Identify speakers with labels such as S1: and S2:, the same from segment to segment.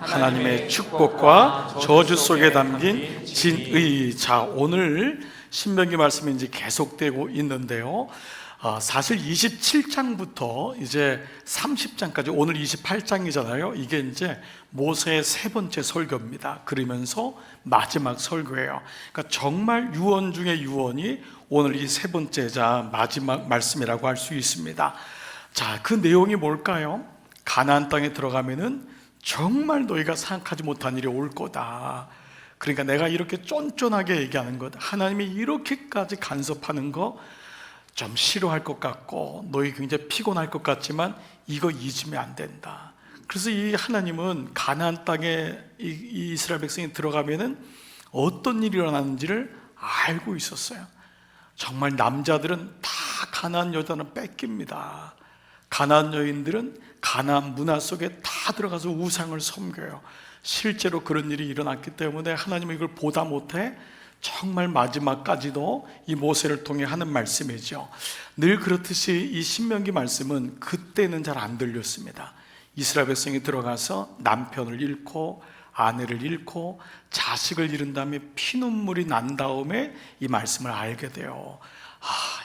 S1: 하나님의 축복과 저주 속에 담긴 진의. 자, 오늘 신명기 말씀이 이제 계속되고 있는데요. 사실 27장부터 이제 30장까지 오늘 28장이잖아요. 이게 이제 모세의 세 번째 설교입니다. 그러면서 마지막 설교예요. 그러니까 정말 유언 중에 유언이 오늘 이 세 번째자 마지막 말씀이라고 할 수 있습니다. 자, 그 내용이 뭘까요? 가나안 땅에 들어가면은 정말 너희가 생각하지 못한 일이 올 거다. 그러니까 내가 이렇게 쫀쫀하게 얘기하는 것, 하나님이 이렇게까지 간섭하는 거 좀 싫어할 것 같고 너희 굉장히 피곤할 것 같지만 이거 잊으면 안 된다. 그래서 이 하나님은 가나안 땅에 이 이스라엘 백성이 들어가면은 어떤 일이 일어나는지를 알고 있었어요. 정말 남자들은 다 가나안 여자는 뺏깁니다. 가나안 여인들은 가나안 문화 속에 다 들어가서 우상을 섬겨요. 실제로 그런 일이 일어났기 때문에 하나님은 이걸 보다 못해 정말 마지막까지도 이 모세를 통해 하는 말씀이죠. 늘 그렇듯이 이 신명기 말씀은 그때는 잘 안 들렸습니다. 이스라엘 백성이 들어가서 남편을 잃고 아내를 잃고 자식을 잃은 다음에 피눈물이 난 다음에 이 말씀을 알게 돼요.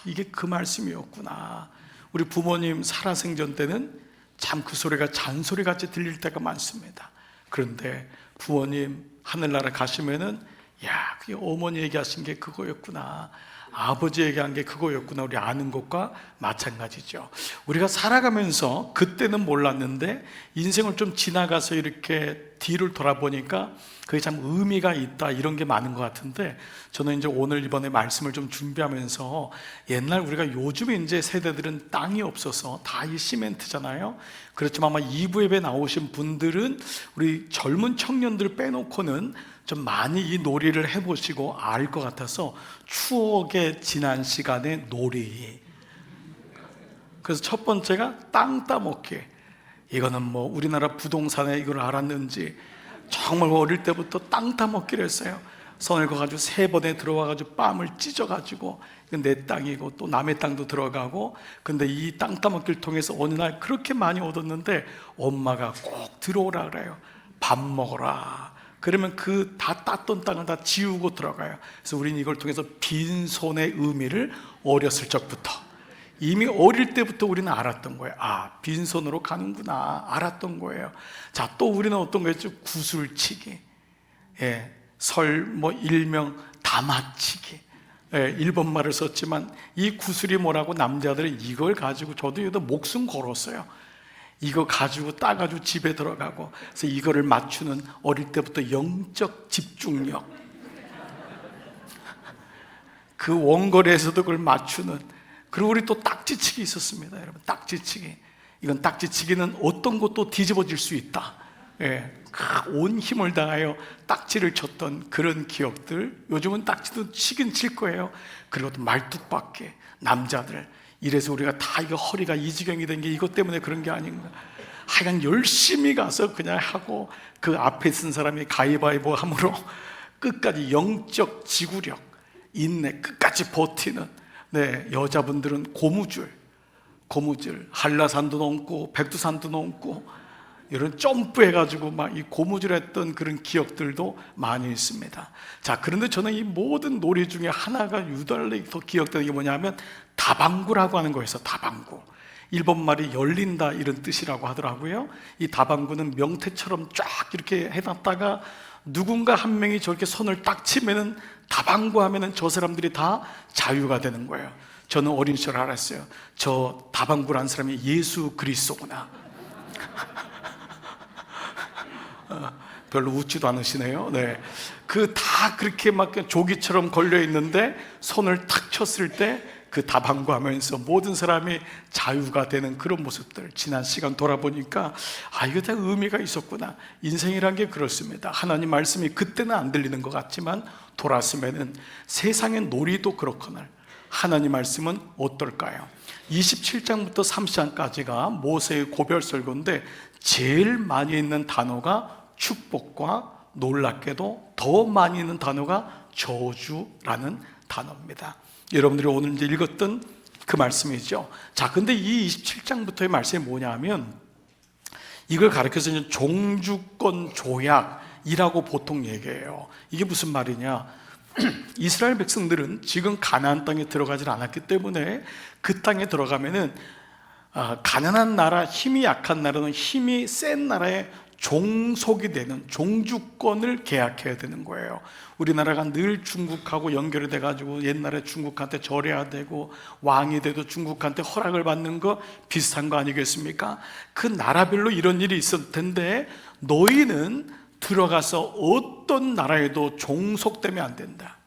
S1: 이게 그 말씀이었구나. 우리 부모님 살아생전 때는 참 그 소리가 잔소리같이 들릴 때가 많습니다. 그런데 부모님 하늘나라 가시면은 야, 그게 어머니 얘기하신 게 그거였구나, 아버지 얘기한 게 그거였구나, 우리 아는 것과 마찬가지죠. 우리가 살아가면서 그때는 몰랐는데 인생을 좀 지나가서 이렇게 뒤를 돌아보니까 그게 참 의미가 있다, 이런 게 많은 것 같은데, 저는 이제 오늘 이번에 말씀을 좀 준비하면서 옛날 우리가 요즘에 이제 세대들은 땅이 없어서 다 이 시멘트잖아요. 그렇지만 아마 2부 예배 나오신 분들은 우리 젊은 청년들 빼놓고는 좀 많이 이 놀이를 해보시고 알 것 같아서, 추억의 지난 시간의 놀이. 그래서 첫 번째가 땅 따먹기. 이거는 뭐 우리나라 부동산에 이걸 알았는지 정말 어릴 때부터 땅 따먹기를 했어요. 손을 그어가지고 3번에 들어와가지고 뺨을 찢어가지고 이건 내 땅이고 또 남의 땅도 들어가고. 근데 이 땅 따먹기를 통해서 어느 날 그렇게 많이 얻었는데 엄마가 꼭 들어오라 그래요. 밥 먹어라. 그러면 그 다 땄던 땅을 다 지우고 들어가요. 그래서 우리는 이걸 통해서 빈손의 의미를 어렸을 적부터, 이미 어릴 때부터 우리는 알았던 거예요. 빈손으로 가는구나, 알았던 거예요. 자, 또 우리는 어떤 거였죠? 구슬치기, 일명 다마치기. 일본 말을 썼지만 이 구슬이 뭐라고, 남자들은 이걸 가지고, 저도 이거 목숨 걸었어요. 이거 가지고 따가지고 집에 들어가고. 그래서 이거를 맞추는, 어릴 때부터 영적 집중력, 그 원거리에서도 그걸 맞추는. 그리고 우리 또 딱지치기 있었습니다, 여러분. 딱지치기. 이건 딱지치기는 어떤 것도 뒤집어질 수 있다. 온 힘을 다하여 딱지를 쳤던 그런 기억들. 요즘은 딱지도 치긴 칠 거예요. 그리고 또 말뚝박기, 남자들. 이래서 우리가 다 이거 허리가 이 지경이 된 게 이것 때문에 그런 게 아닌가. 하여간 열심히 가서 그냥 하고, 그 앞에 쓴 사람이 가위바위보 함으로 끝까지 영적 지구력, 인내, 끝까지 버티는. 여자분들은 고무줄, 한라산도 넘고 백두산도 넘고 이런 점프해가지고 막 이 고무줄 했던 그런 기억들도 많이 있습니다. 자, 그런데 저는 이 모든 놀이 중에 하나가 유달리 더 기억되는 게 뭐냐면 다방구라고 하는 거였어요. 다방구. 일본 말이 열린다 이런 뜻이라고 하더라고요. 이 다방구는 명태처럼 쫙 이렇게 해놨다가 누군가 한 명이 저렇게 손을 딱 치면은, 다방구 하면은 저 사람들이 다 자유가 되는 거예요. 저는 어린 시절 알았어요. 저 다방구라는 사람이 예수 그리스도구나. 별로 웃지도 않으시네요. 그 다 그렇게 막 조기처럼 걸려 있는데 손을 탁 쳤을 때 그 다방구 하면서 모든 사람이 자유가 되는 그런 모습들, 지난 시간 돌아보니까 이거 다 의미가 있었구나. 인생이란 게 그렇습니다. 하나님 말씀이 그때는 안 들리는 것 같지만 돌았으면은 세상의 놀이도 그렇거늘 하나님 말씀은 어떨까요? 27장부터 30장까지가 모세의 고별설교인데 제일 많이 있는 단어가 축복과, 놀랍게도 더 많이 있는 단어가 저주라는 단어입니다. 여러분들이 오늘 이제 읽었던 그 말씀이죠. 자, 근데 이 27장부터의 말씀이 뭐냐면 이걸 가리켜서 이제 종주권 조약이라고 보통 얘기해요. 이게 무슨 말이냐? 이스라엘 백성들은 지금 가나안 땅에 들어가질 않았기 때문에 그 땅에 들어가면은 가난한 나라, 힘이 약한 나라는 힘이 센 나라의 종속이 되는 종주권을 계약해야 되는 거예요. 우리나라가 늘 중국하고 연결이 돼가지고 옛날에 중국한테 절해야 되고 왕이 돼도 중국한테 허락을 받는 거 비슷한 거 아니겠습니까? 그 나라별로 이런 일이 있었을 텐데 너희는 들어가서 어떤 나라에도 종속되면 안 된다.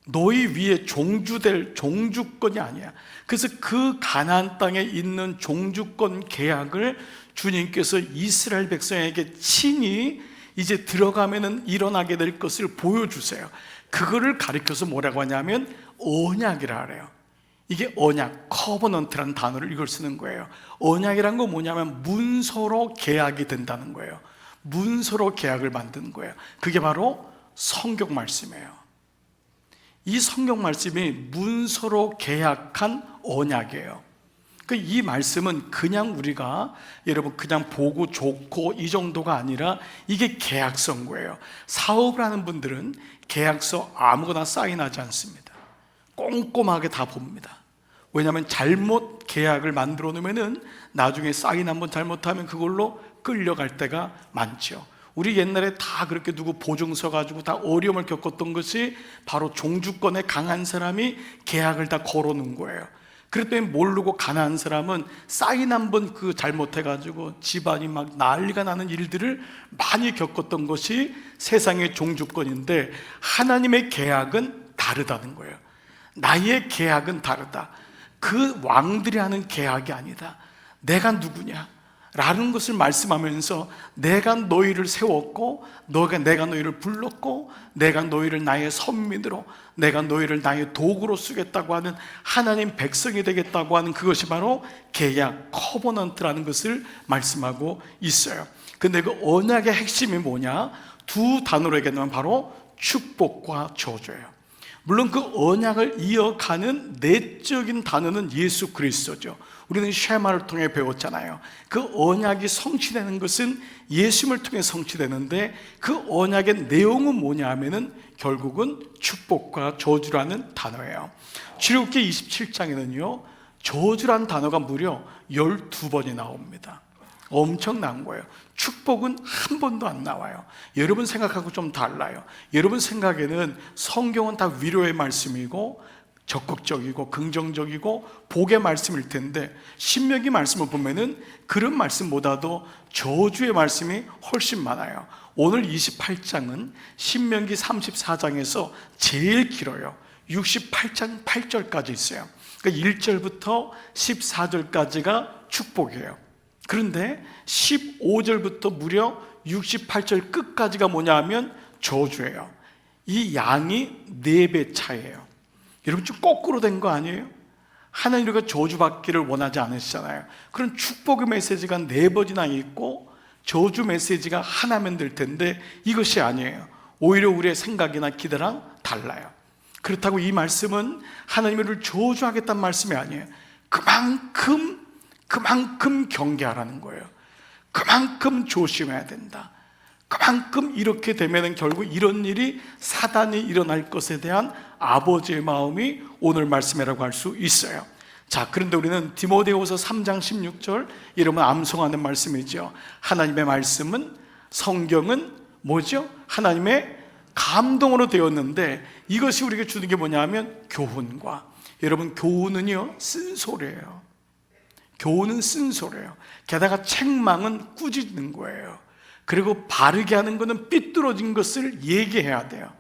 S1: 너희 위에 종주될 종주권이 아니야. 그래서 그 가나안 땅에 있는 종주권 계약을 주님께서 이스라엘 백성에게 친히 이제 들어가면은 일어나게 될 것을 보여주세요. 그거를 가리켜서 뭐라고 하냐면 언약이라 그래요. 이게 언약, 커버넌트라는 단어를 이걸 쓰는 거예요. 언약이란 건 뭐냐면 문서로 계약이 된다는 거예요. 문서로 계약을 만드는 거예요. 그게 바로 성경 말씀이에요. 이 성경 말씀이 문서로 계약한 언약이에요. 이 말씀은 그냥 우리가 여러분 그냥 보고 좋고 이 정도가 아니라 이게 계약서인 거예요. 사업을 하는 분들은 계약서 아무거나 사인하지 않습니다. 꼼꼼하게 다 봅니다. 왜냐하면 잘못 계약을 만들어 놓으면 나중에 사인 한번 잘못하면 그걸로 끌려갈 때가 많죠. 우리 옛날에 다 그렇게 누구 보증서 가지고 다 어려움을 겪었던 것이 바로 종주권에 강한 사람이 계약을 다 걸어놓은 거예요. 그랬더니 모르고 가난한 사람은 사인 한번 잘못해가지고 집안이 막 난리가 나는 일들을 많이 겪었던 것이 세상의 종주권인데 하나님의 계약은 다르다는 거예요. 나의 계약은 다르다. 그 왕들이 하는 계약이 아니다. 내가 누구냐? 라는 것을 말씀하면서 내가 너희를 세웠고 내가 너희를 불렀고 내가 너희를 나의 선민으로 내가 너희를 나의 도구로 쓰겠다고 하는 하나님 백성이 되겠다고 하는 그것이 바로 계약, 커버넌트라는 것을 말씀하고 있어요. 근데 그 언약의 핵심이 뭐냐? 두 단어로 얘기하면 바로 축복과 저주예요. 물론 그 언약을 이어가는 내적인 단어는 예수 그리스도죠. 우리는 쉐마를 통해 배웠잖아요. 그 언약이 성취되는 것은 예수님을 통해 성취되는데 그 언약의 내용은 뭐냐 하면은 결국은 축복과 저주라는 단어예요. 출애굽기 27장에는요 저주라는 단어가 무려 12번이 나옵니다. 엄청난 거예요. 축복은 한 번도 안 나와요. 여러분 생각하고 좀 달라요. 여러분 생각에는 성경은 다 위로의 말씀이고 적극적이고 긍정적이고 복의 말씀일 텐데 신명기 말씀을 보면은 그런 말씀보다도 저주의 말씀이 훨씬 많아요. 오늘 28장은 신명기 34장에서 제일 길어요. 68장 8절까지 있어요. 그러니까 1절부터 14절까지가 축복이에요. 그런데 15절부터 무려 68절 끝까지가 뭐냐 하면 저주예요. 이 양이 4배 차이예요. 여러분 좀 거꾸로 된 거 아니에요? 하나님 우리가 저주받기를 원하지 않으시잖아요. 그런 축복의 메시지가 4번이나 있고 저주 메시지가 하나면 될 텐데 이것이 아니에요. 오히려 우리의 생각이나 기대랑 달라요. 그렇다고 이 말씀은 하나님이 우리를 저주하겠다는 말씀이 아니에요. 그만큼 경계하라는 거예요. 그만큼 조심해야 된다. 그만큼 이렇게 되면 결국 이런 일이 사단이 일어날 것에 대한 아버지의 마음이 오늘 말씀이라고 할 수 있어요. 자, 그런데 우리는 디모데후서 3장 16절 여러분 암송하는 말씀이죠. 하나님의 말씀은 성경은 뭐죠? 하나님의 감동으로 되었는데 이것이 우리에게 주는 게 뭐냐 하면 교훈과 여러분 교훈은요 쓴소리예요. 교훈은 쓴소리예요. 게다가 책망은 꾸짖는 거예요. 그리고 바르게 하는 것은 삐뚤어진 것을 얘기해야 돼요.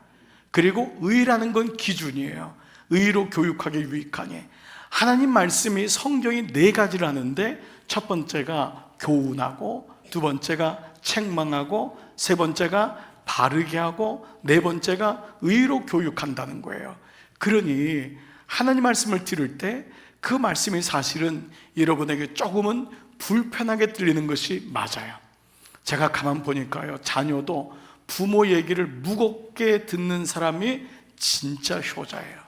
S1: 그리고 의라는 건 기준이에요. 의로 교육하기 유익하니. 하나님 말씀이 성경이 4가지를 하는데 첫 번째가 교훈하고 두 번째가 책망하고 세 번째가 바르게 하고 네 번째가 의로 교육한다는 거예요. 그러니 하나님 말씀을 들을 때 그 말씀이 사실은 여러분에게 조금은 불편하게 들리는 것이 맞아요. 제가 가만 보니까요 자녀도 부모 얘기를 무겁게 듣는 사람이 진짜 효자예요.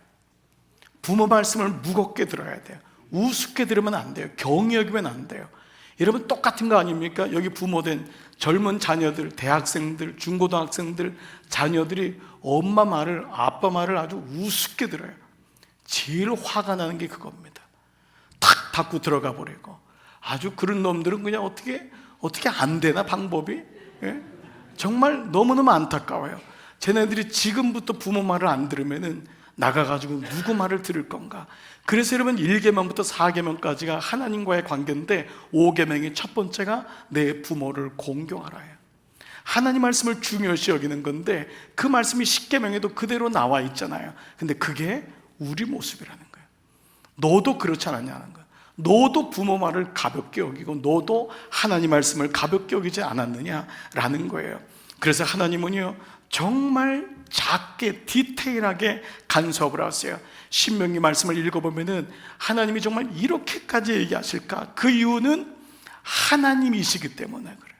S1: 부모 말씀을 무겁게 들어야 돼요. 우습게 들으면 안 돼요. 경히 여기면 안 돼요. 여러분 똑같은 거 아닙니까? 여기 부모된 젊은 자녀들, 대학생들, 중고등학생들 자녀들이 엄마 말을, 아빠 말을 아주 우습게 들어요. 제일 화가 나는 게 그겁니다. 탁 닫고 들어가 버리고. 아주 그런 놈들은 그냥 어떻게 안 되나 방법이? 예? 정말 너무너무 안타까워요. 쟤네들이 지금부터 부모 말을 안 들으면은 나가가지고 누구 말을 들을 건가? 그래서 여러분 1계명부터 4계명까지가 하나님과의 관계인데 5계명의 첫 번째가 내 부모를 공경하라예요. 하나님 말씀을 중요시 여기는 건데 그 말씀이 10계명에도 그대로 나와 있잖아요. 근데 그게 우리 모습이라는 거예요. 너도 그렇지 않았냐는 거예요. 너도 부모 말을 가볍게 여기고 너도 하나님 말씀을 가볍게 여기지 않았느냐라는 거예요. 그래서 하나님은요 정말 작게 디테일하게 간섭을 하세요. 신명기 말씀을 읽어보면은 하나님이 정말 이렇게까지 얘기하실까? 그 이유는 하나님이시기 때문에 그래요.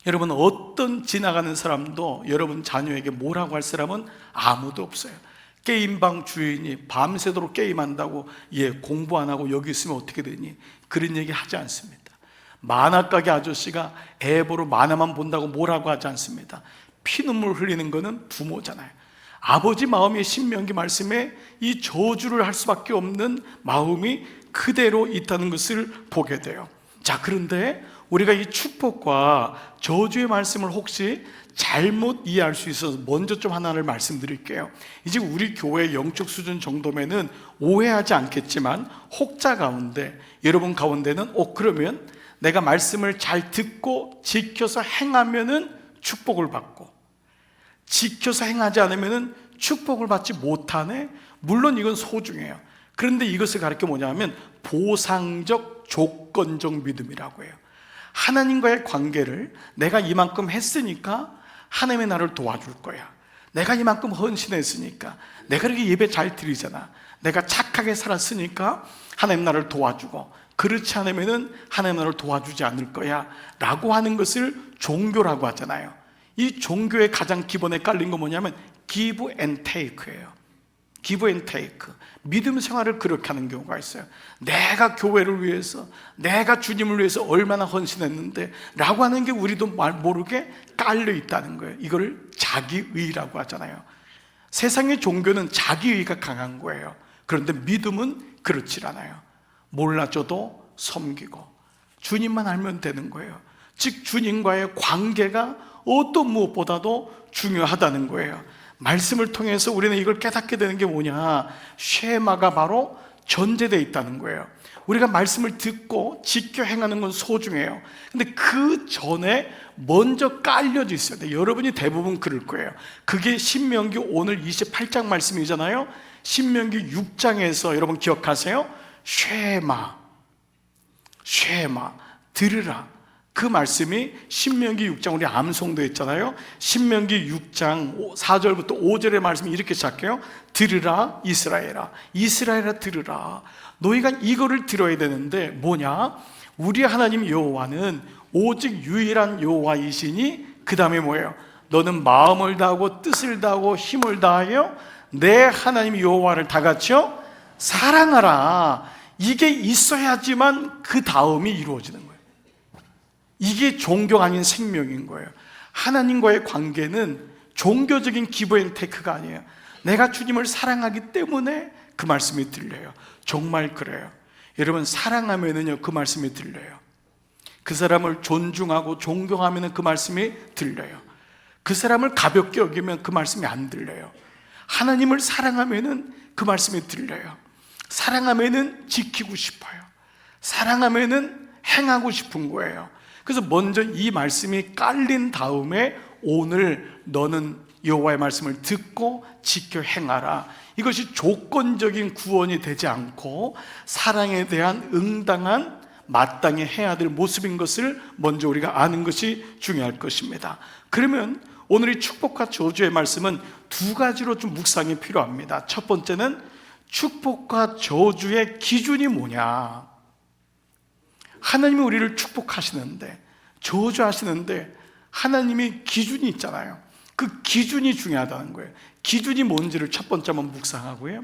S1: 여러분 어떤 지나가는 사람도 여러분 자녀에게 뭐라고 할 사람은 아무도 없어요. 게임방 주인이 밤새도록 게임한다고 얘 공부 안 하고 여기 있으면 어떻게 되니? 그런 얘기 하지 않습니다. 만화가게 아저씨가 애 보러 만화만 본다고 뭐라고 하지 않습니다. 피눈물 흘리는 거는 부모잖아요. 아버지 마음이 신명기 말씀에 이 저주를 할 수밖에 없는 마음이 그대로 있다는 것을 보게 돼요. 자, 그런데 우리가 이 축복과 저주의 말씀을 혹시 잘못 이해할 수 있어서 먼저 좀 하나를 말씀드릴게요. 이제 우리 교회의 영적 수준 정도면은 오해하지 않겠지만 혹자 가운데, 여러분 가운데는 그러면 내가 말씀을 잘 듣고 지켜서 행하면은 축복을 받고 지켜서 행하지 않으면은 축복을 받지 못하네. 물론 이건 소중해요. 그런데 이것을 가르쳐 뭐냐면 보상적 조건적 믿음이라고 해요. 하나님과의 관계를 내가 이만큼 했으니까 하나님이 나를 도와줄 거야. 내가 이만큼 헌신했으니까, 내가 이렇게 예배 잘 드리잖아, 내가 착하게 살았으니까 하나님 나를 도와주고, 그렇지 않으면은 하나님 나를 도와주지 않을 거야 라고 하는 것을 종교라고 하잖아요. 이 종교의 가장 기본에 깔린 건 뭐냐면 give and take예요. give and take. 믿음 생활을 그렇게 하는 경우가 있어요. 내가 교회를 위해서, 내가 주님을 위해서 얼마나 헌신했는데 라고 하는 게 우리도 모르게 깔려 있다는 거예요. 이걸 자기의라고 하잖아요. 세상의 종교는 자기의가 강한 거예요. 그런데 믿음은 그렇지 않아요. 몰라줘도 섬기고 주님만 알면 되는 거예요. 즉 주님과의 관계가 어떤 무엇보다도 중요하다는 거예요. 말씀을 통해서 우리는 이걸 깨닫게 되는 게 뭐냐, 쉐마가 바로 전제되어 있다는 거예요. 우리가 말씀을 듣고 지켜 행하는 건 소중해요. 근데 그 전에 먼저 깔려져 있어야 돼요. 여러분이 대부분 그럴 거예요. 그게 신명기 오늘 28장 말씀이잖아요. 신명기 6장에서 여러분 기억하세요? 쉐마, 들으라. 그 말씀이 신명기 6장, 우리 암송도 했잖아요. 신명기 6장 4절부터 5절의 말씀이 이렇게 시작해요. 들으라 이스라엘아, 이스라엘아 들으라. 너희가 이거를 들어야 되는데 뭐냐? 우리 하나님 여호와는 오직 유일한 여호와이시니, 그 다음에 뭐예요? 너는 마음을 다하고 뜻을 다하고 힘을 다하여 내 하나님 여호와를 다 같이요 사랑하라. 이게 있어야지만 그 다음이 이루어지는 거예요. 이게 종교 아닌 생명인 거예요. 하나님과의 관계는 종교적인 기브 앤 테이크가 아니에요. 내가 주님을 사랑하기 때문에 그 말씀이 들려요. 정말 그래요. 여러분 사랑하면은요 그 말씀이 들려요. 그 사람을 존중하고 존경하면은 그 말씀이 들려요. 그 사람을 가볍게 여기면 그 말씀이 안 들려요. 하나님을 사랑하면은 그 말씀이 들려요. 사랑하면은 지키고 싶어요. 사랑하면은 행하고 싶은 거예요. 그래서 먼저 이 말씀이 깔린 다음에 오늘 너는 여호와의 말씀을 듣고 지켜 행하라. 이것이 조건적인 구원이 되지 않고 사랑에 대한 응당한 마땅히 해야 될 모습인 것을 먼저 우리가 아는 것이 중요할 것입니다. 그러면 오늘 이 축복과 저주의 말씀은 두 가지로 좀 묵상이 필요합니다. 첫 번째는 축복과 저주의 기준이 뭐냐. 하나님이 우리를 축복하시는데 저주하시는데 하나님의 기준이 있잖아요. 그 기준이 중요하다는 거예요. 기준이 뭔지를 첫 번째 한번 묵상하고요.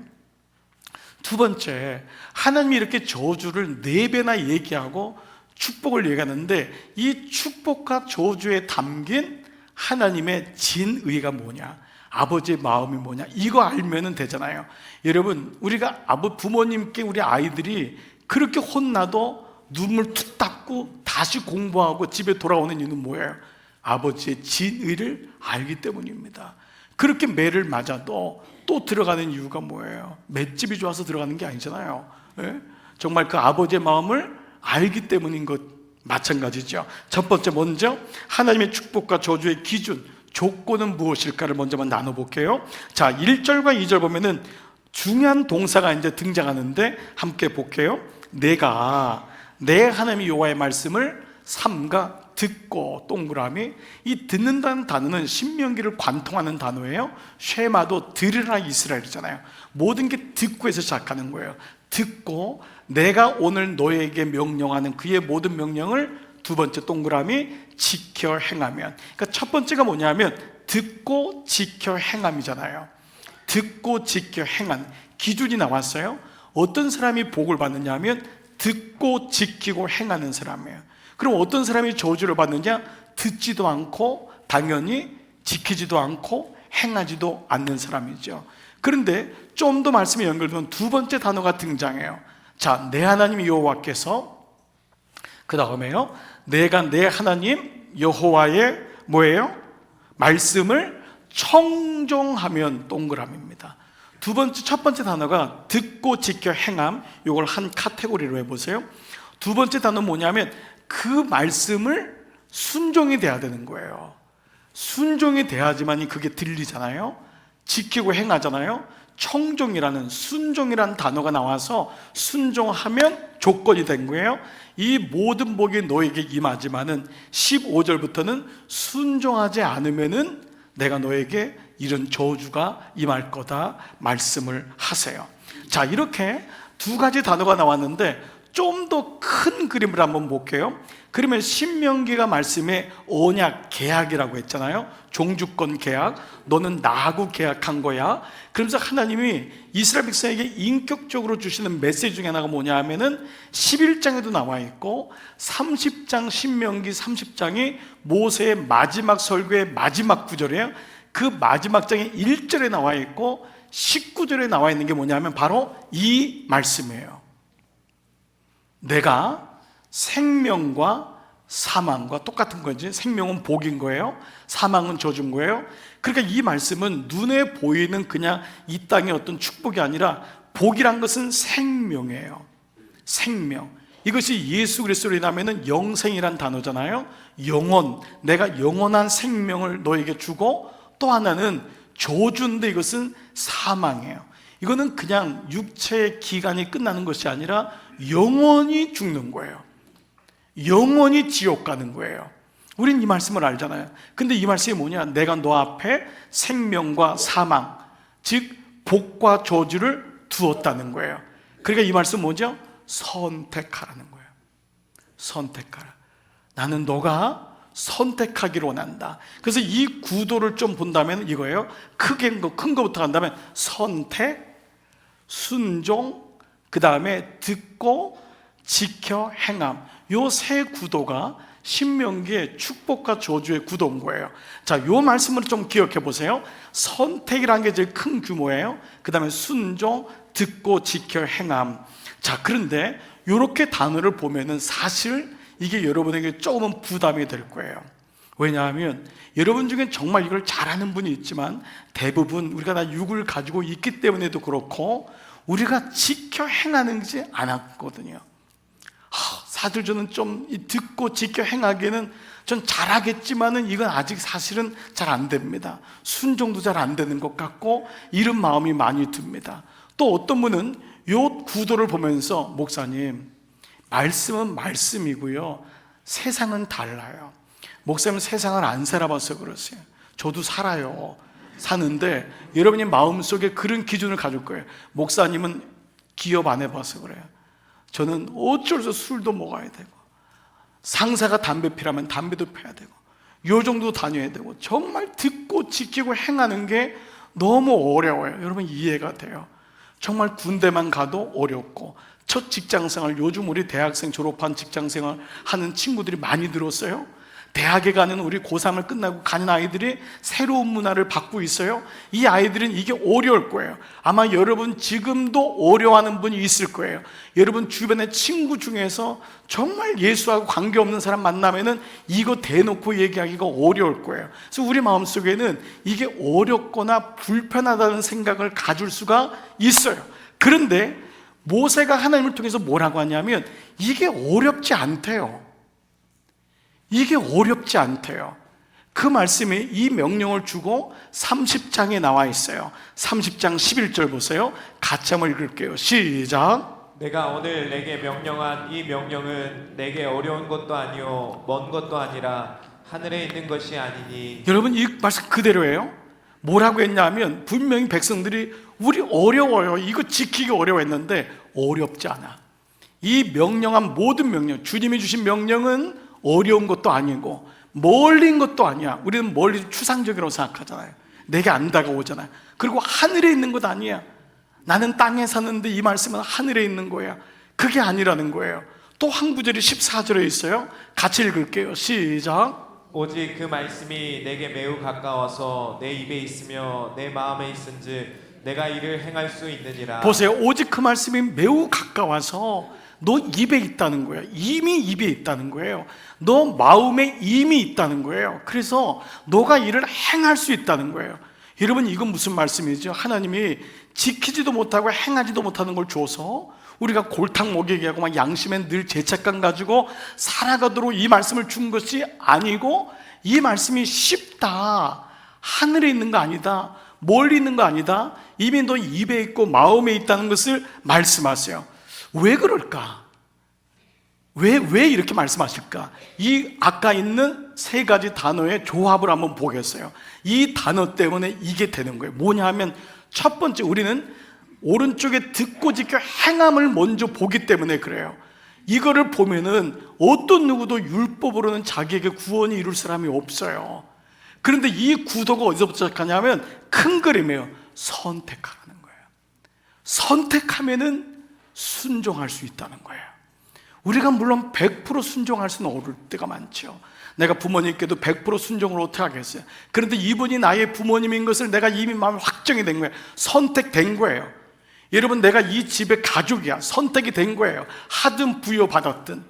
S1: 두 번째, 하나님이 이렇게 저주를 4배나 얘기하고 축복을 얘기하는데 이 축복과 저주에 담긴 하나님의 진의가 뭐냐, 아버지의 마음이 뭐냐, 이거 알면 되잖아요. 여러분, 우리가 부모님께 우리 아이들이 그렇게 혼나도 눈물 툭 닦고 다시 공부하고 집에 돌아오는 이유는 뭐예요? 아버지의 진의를 알기 때문입니다. 그렇게 매를 맞아도 또 들어가는 이유가 뭐예요? 맷집이 좋아서 들어가는 게 아니잖아요. 예? 정말 그 아버지의 마음을 알기 때문인 것 마찬가지죠. 첫 번째, 먼저 하나님의 축복과 저주의 기준, 조건은 무엇일까를 먼저 나눠볼게요. 자, 1절과 2절 보면은 중요한 동사가 이제 등장하는데 함께 볼게요. 내가 내 하나님 여호와의 말씀을 삼가 듣고, 동그라미, 이 듣는다는 단어는 신명기를 관통하는 단어예요. 쉐마도 들으라 이스라엘이잖아요. 모든 게 듣고에서 시작하는 거예요. 듣고 내가 오늘 너에게 명령하는 그의 모든 명령을, 두 번째 동그라미, 지켜 행하면. 그러니까 첫 번째가 뭐냐면 듣고 지켜 행함이잖아요. 듣고 지켜 행한 기준이 나왔어요. 어떤 사람이 복을 받느냐 하면 듣고 지키고 행하는 사람이에요. 그럼 어떤 사람이 저주를 받느냐? 듣지도 않고 당연히 지키지도 않고 행하지도 않는 사람이죠. 그런데 좀 더 말씀에 연결되면 두 번째 단어가 등장해요. 자, 내 하나님 여호와께서, 그 다음에요, 내가 내 하나님 여호와의 뭐예요? 말씀을 청종하면, 동그라미입니다. 첫 번째 단어가 듣고 지켜 행함, 이걸 한 카테고리로 해보세요. 두 번째 단어는 뭐냐면 그 말씀을 순종이 돼야 되는 거예요. 순종이 돼야지만이 그게 들리잖아요. 지키고 행하잖아요. 청종이라는, 순종이라는 단어가 나와서 순종하면 조건이 된 거예요. 이 모든 복이 너에게 임하지만은 15절부터는 순종하지 않으면은 내가 너에게 이런 저주가 임할 거다 말씀을 하세요. 자, 이렇게 두 가지 단어가 나왔는데 좀 더 큰 그림을 한번 볼게요. 그러면 신명기가 말씀에 언약, 계약이라고 했잖아요. 종주권 계약, 너는 나하고 계약한 거야. 그러면서 하나님이 이스라엘 백성에게 인격적으로 주시는 메시지 중에 하나가 뭐냐 하면은 11장에도 나와 있고 30장, 신명기 30장이 모세의 마지막 설교의 마지막 구절이에요. 그 마지막 장의 1절에 나와 있고 19절에 나와 있는 게 뭐냐면 바로 이 말씀이에요. 내가 생명과 사망과 똑같은 거지. 생명은 복인 거예요. 사망은 저주인 거예요. 그러니까 이 말씀은 눈에 보이는 그냥 이 땅의 어떤 축복이 아니라, 복이란 것은 생명이에요. 생명. 이것이 예수 그리스도로 인하면은 영생이란 단어잖아요. 영원. 내가 영원한 생명을 너에게 주고, 또 하나는 저주인데 이것은 사망이에요. 이거는 그냥 육체의 기간이 끝나는 것이 아니라 영원히 죽는 거예요. 영원히 지옥 가는 거예요. 우린 이 말씀을 알잖아요. 근데 이 말씀이 뭐냐? 내가 너 앞에 생명과 사망, 즉 복과 저주를 두었다는 거예요. 그러니까 이 말씀은 뭐죠? 선택하라는 거예요. 선택하라. 나는 너가 선택하기를 원한다. 그래서 이 구도를 좀 본다면 이거예요. 큰 거부터 간다면 선택, 순종, 그 다음에 듣고 지켜 행함, 요 세 구도가 신명기의 축복과 저주의 구도인 거예요. 자, 요 말씀을 좀 기억해 보세요. 선택이라는 게 제일 큰 규모예요. 그 다음에 순종, 듣고 지켜 행함. 자, 그런데 요렇게 단어를 보면은 사실 이게 여러분에게 조금은 부담이 될 거예요. 왜냐하면 여러분 중에 정말 이걸 잘하는 분이 있지만 대부분 우리가 다 육을 가지고 있기 때문에도 그렇고 우리가 지켜 행하는지 않았거든요. 사실 저는 좀 듣고 지켜 행하기에는 전 잘하겠지만은 이건 아직 사실은 잘 안 됩니다. 순종도 잘 안 되는 것 같고 이런 마음이 많이 듭니다. 또 어떤 분은 요 구도를 보면서 목사님, 말씀은 말씀이고요, 세상은 달라요. 목사님은 세상을 안 살아봐서 그러세요. 저도 살아요. 사는데 여러분이 마음속에 그런 기준을 가질 거예요. 목사님은 기업 안 해봐서 그래요. 저는 어쩔 수 없이 술도 먹어야 되고, 상사가 담배 피라면 담배도 피워야 되고, 요 정도 다녀야 되고, 정말 듣고 지키고 행하는 게 너무 어려워요. 여러분 이해가 돼요? 정말 군대만 가도 어렵고, 첫 직장생활, 요즘 우리 대학생 졸업한 직장생활 하는 친구들이 많이 들었어요. 대학에 가는 우리 고3을 끝나고 가는 아이들이 새로운 문화를 받고 있어요. 이 아이들은 이게 어려울 거예요. 아마 여러분 지금도 어려워하는 분이 있을 거예요. 여러분 주변의 친구 중에서 정말 예수하고 관계없는 사람 만나면은 이거 대놓고 얘기하기가 어려울 거예요. 그래서 우리 마음속에는 이게 어렵거나 불편하다는 생각을 가질 수가 있어요. 그런데 모세가 하나님을 통해서 뭐라고 하냐면 이게 어렵지 않대요. 이게 어렵지 않대요. 그 말씀이 이 명령을 주고 30장에 나와 있어요. 30장 11절 보세요. 같이 한번 읽을게요. 시작.
S2: 내가 오늘 내게 명령한 이 명령은 내게 어려운 것도 아니요 먼 것도 아니라 하늘에 있는 것이 아니니.
S1: 여러분 이 말씀 그대로예요. 뭐라고 했냐면 분명히 백성들이 우리 어려워요, 이거 지키기 어려워했는데 어렵지 않아. 이 명령한 모든 명령, 주님이 주신 명령은 어려운 것도 아니고 멀린 것도 아니야. 우리는 멀리 추상적이라고 생각하잖아요. 내게 안 다가오잖아요. 그리고 하늘에 있는 것 아니야. 나는 땅에 사는데 이 말씀은 하늘에 있는 거야. 그게 아니라는 거예요. 또 한 구절이 14절에 있어요. 같이 읽을게요. 시작.
S2: 오직 그 말씀이 내게 매우 가까워서 내 입에 있으며 내 마음에 있은즉 내가 이를 행할 수 있느니라.
S1: 보세요. 오직 그 말씀이 매우 가까워서 너 입에 있다는 거예요. 이미 입에 있다는 거예요. 너 마음에 이미 있다는 거예요. 그래서 너가 이를 행할 수 있다는 거예요. 여러분 이건 무슨 말씀이죠? 하나님이 지키지도 못하고 행하지도 못하는 걸 줘서 우리가 골탕 먹이게 하고 막 양심에 늘 죄책감 가지고 살아가도록 이 말씀을 준 것이 아니고, 이 말씀이 쉽다, 하늘에 있는 거 아니다, 멀리 있는 거 아니다, 이미 너 입에 있고 마음에 있다는 것을 말씀하세요. 왜 그럴까? 왜 이렇게 말씀하실까? 이 아까 있는 세 가지 단어의 조합을 한번 보겠어요. 이 단어 때문에 이게 되는 거예요. 뭐냐 하면 첫 번째, 우리는 오른쪽에 듣고 지켜 행함을 먼저 보기 때문에 그래요. 이거를 보면은 어떤 누구도 율법으로는 자기에게 구원이 이룰 사람이 없어요. 그런데 이 구도가 어디서부터 시작하냐면 큰 그림이에요. 선택하라는 거예요. 선택하면은 순종할 수 있다는 거예요. 우리가 물론 100% 순종할 수는 어려울 때가 많죠. 내가 부모님께도 100% 순종을 어떻게 하겠어요? 그런데 이분이 나의 부모님인 것을 내가 이미 마음에 확정이 된 거예요. 선택된 거예요. 여러분, 내가 이 집의 가족이야. 선택이 된 거예요. 하든 부여받았든